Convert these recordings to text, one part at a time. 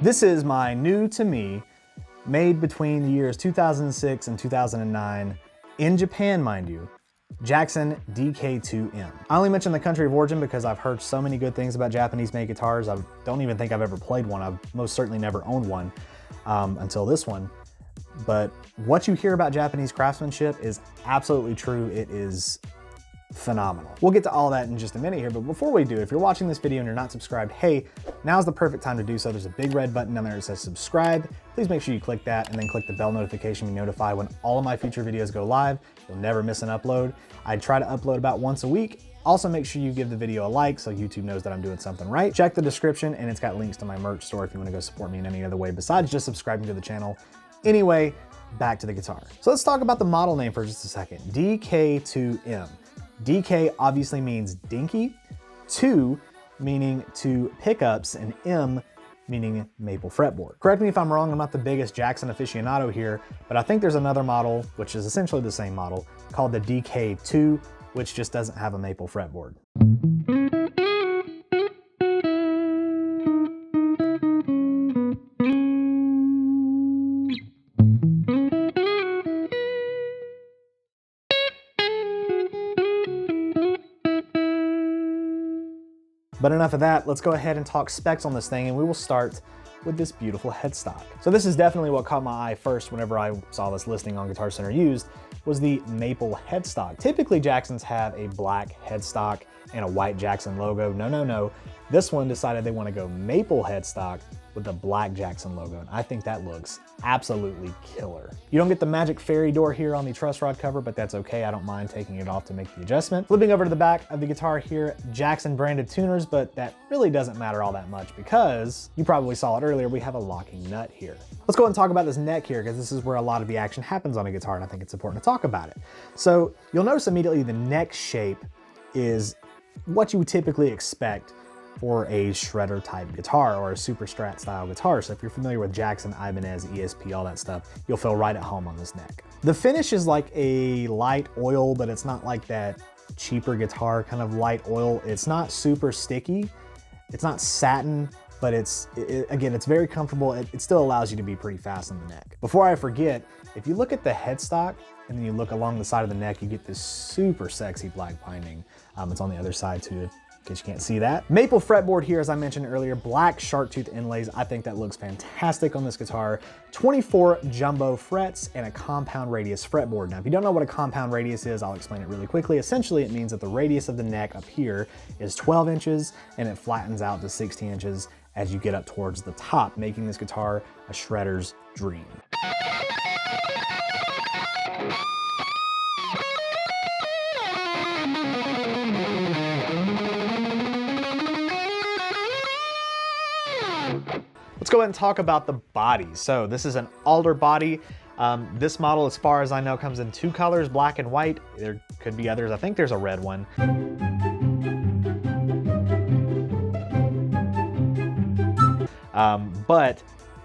This is my new to me, made between the years 2006 and 2009, in Japan, mind you, Jackson DK2M. I only mention the country of origin because I've heard so many good things about Japanese-made guitars. I don't even think I've ever played one. I've most certainly never owned one until this one. But what you hear about Japanese craftsmanship is absolutely true. It is phenomenal. We'll get to all that in just a minute here, but before we do, if you're watching this video and you're not subscribed, hey, now's the perfect time to do so. There's a big red button down there that says subscribe. Please make sure you click that and then click the bell notification to be notified when all of my future videos go live. You'll never miss an upload. I try to upload about once a week. Also, make sure you give the video a like so YouTube knows that I'm doing something right. Check the description and it's got links to my merch store if you want to go support me in any other way besides just subscribing to the channel. Anyway, back to the guitar. So let's talk about the model name for just a second. DK2M. DK obviously means dinky, 2 meaning 2 pickups, and M meaning maple fretboard. Correct me if I'm wrong, I'm not the biggest Jackson aficionado here, but I think there's another model, which is essentially the same model, called the DK2, which just doesn't have a maple fretboard. But enough of that, let's go ahead and talk specs on this thing, and we will start with this beautiful headstock. So this is definitely what caught my eye first whenever I saw this listing on Guitar Center Used, was the maple headstock. Typically Jacksons have a black headstock and a white Jackson logo. No. This one decided they want to go maple headstock with the black Jackson logo, and I think that looks absolutely killer. You don't get the magic fairy door here on the truss rod cover, but that's okay. I don't mind taking it off to make the adjustment. Flipping over to the back of the guitar here, Jackson branded tuners, but that really doesn't matter all that much because you probably saw it earlier, we have a locking nut here. Let's go ahead and talk about this neck here because this is where a lot of the action happens on a guitar, and I think it's important to talk about it. So you'll notice immediately the neck shape is what you would typically expect for a shredder type guitar or a super strat style guitar. So if you're familiar with Jackson, Ibanez, ESP, all that stuff, you'll feel right at home on this neck. The finish is like a light oil, but it's not like that cheaper guitar kind of light oil. It's not super sticky. It's not satin, but again, it's very comfortable. It still allows you to be pretty fast on the neck. Before I forget, if you look at the headstock and then you look along the side of the neck, you get this super sexy black binding. It's on the other side too, in case you can't see that. Maple fretboard here, as I mentioned earlier, black shark tooth inlays. I think that looks fantastic on this guitar. 24 jumbo frets and a compound radius fretboard. Now, if you don't know what a compound radius is, I'll explain it really quickly. Essentially, it means that the radius of the neck up here is 12 inches and it flattens out to 16 inches as you get up towards the top, making this guitar a shredder's dream. Let's go ahead and talk about the body. So this is an alder body. This model, as far as I know, comes in 2 colors, black and white. There could be others. I think there's a red one. But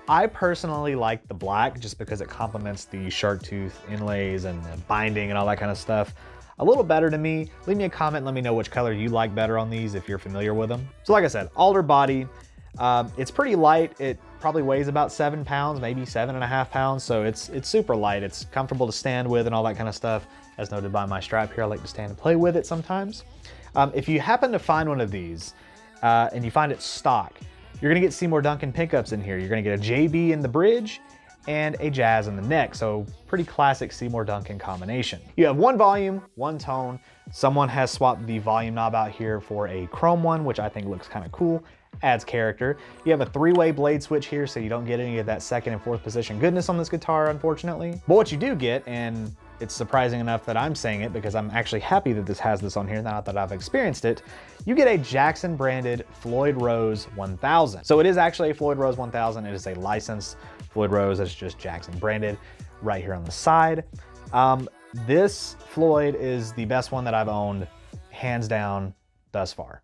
I personally like the black just because it complements the shark tooth inlays and the binding and all that kind of stuff a little better to me. Leave me a comment and let me know which color you like better on these if you're familiar with them. So like I said, alder body. It's pretty light. It probably weighs about 7 pounds, maybe 7.5 pounds. So it's super light. It's comfortable to stand with and all that kind of stuff. As noted by my strap here, I like to stand and play with it sometimes. If you happen to find one of these and you find it stock, you're gonna get Seymour Duncan pickups in here. You're gonna get a JB in the bridge and a jazz in the neck. So pretty classic Seymour Duncan combination. You have 1 volume, 1 tone. Someone has swapped the volume knob out here for a chrome one, which I think looks kind of cool. Adds character. You have a 3-way blade switch here, so you don't get any of that 2nd and 4th position goodness on this guitar, unfortunately. But what you do get, and it's surprising enough that I'm saying it because I'm actually happy that this has this on here, not that I've experienced it, you get a Jackson branded Floyd Rose 1000. So it is actually a Floyd Rose 1000. It is a licensed Floyd Rose. It's just Jackson branded right here on the side. This Floyd is the best one that I've owned, hands down, thus far.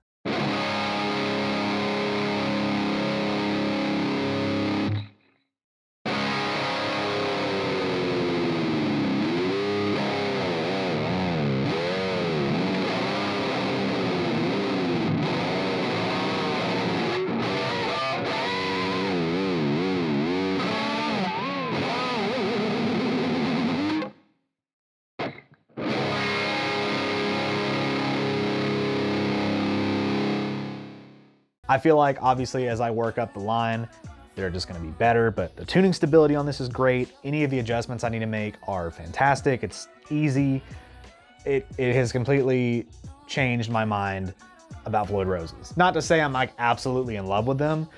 I feel like obviously as I work up the line, they're just gonna be better, but the tuning stability on this is great. Any of the adjustments I need to make are fantastic. It's easy. It has completely changed my mind about Floyd Roses. Not to say I'm like absolutely in love with them,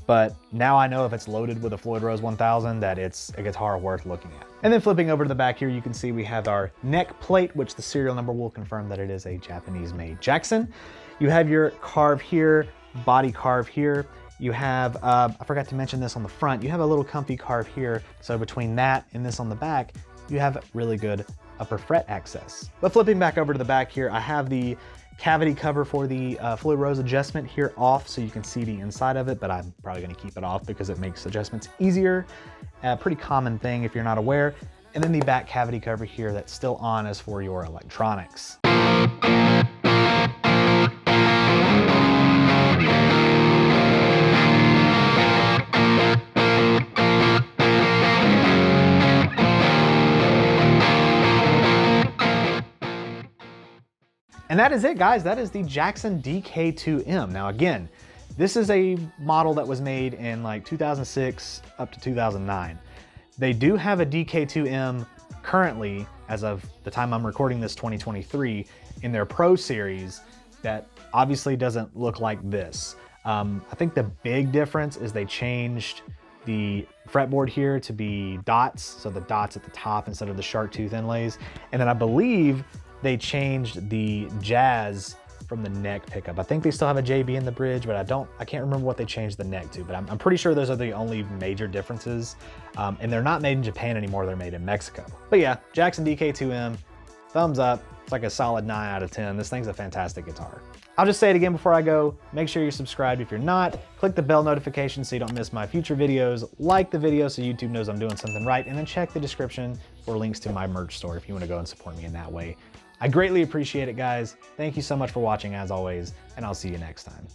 but now I know if it's loaded with a Floyd Rose 1000 that it's a guitar worth looking at. And then flipping over to the back here, you can see we have our neck plate, which the serial number will confirm that it is a Japanese-made Jackson. You have your carve here, body carve here. You have, I forgot to mention this on the front, you have a little comfy carve here. So between that and this on the back, you have really good upper fret access. But flipping back over to the back here, I have the cavity cover for the Floyd Rose adjustment here off so you can see the inside of it, but I'm probably gonna keep it off because it makes adjustments easier. A pretty common thing if you're not aware. And then the back cavity cover here that's still on is for your electronics. And that is it, guys. That is the Jackson DK2M. Now again, this is a model that was made in like 2006 up to 2009. They do have a DK2M currently, as of the time I'm recording this, 2023, in their Pro Series that obviously doesn't look like this. I think the big difference is they changed the fretboard here to be dots, so the dots at the top instead of the shark tooth inlays. And then I believe they changed the jazz from the neck pickup. I think they still have a JB in the bridge, but I can't remember what they changed the neck to, but I'm pretty sure those are the only major differences. And they're not made in Japan anymore, they're made in Mexico. But yeah, Jackson DK2M, thumbs up. It's like a solid 9 out of 10. This thing's a fantastic guitar. I'll just say it again before I go. Make sure you're subscribed if you're not. Click the bell notification so you don't miss my future videos. Like the video so YouTube knows I'm doing something right. And then check the description for links to my merch store if you want to go and support me in that way. I greatly appreciate it, guys. Thank you so much for watching as always, and I'll see you next time.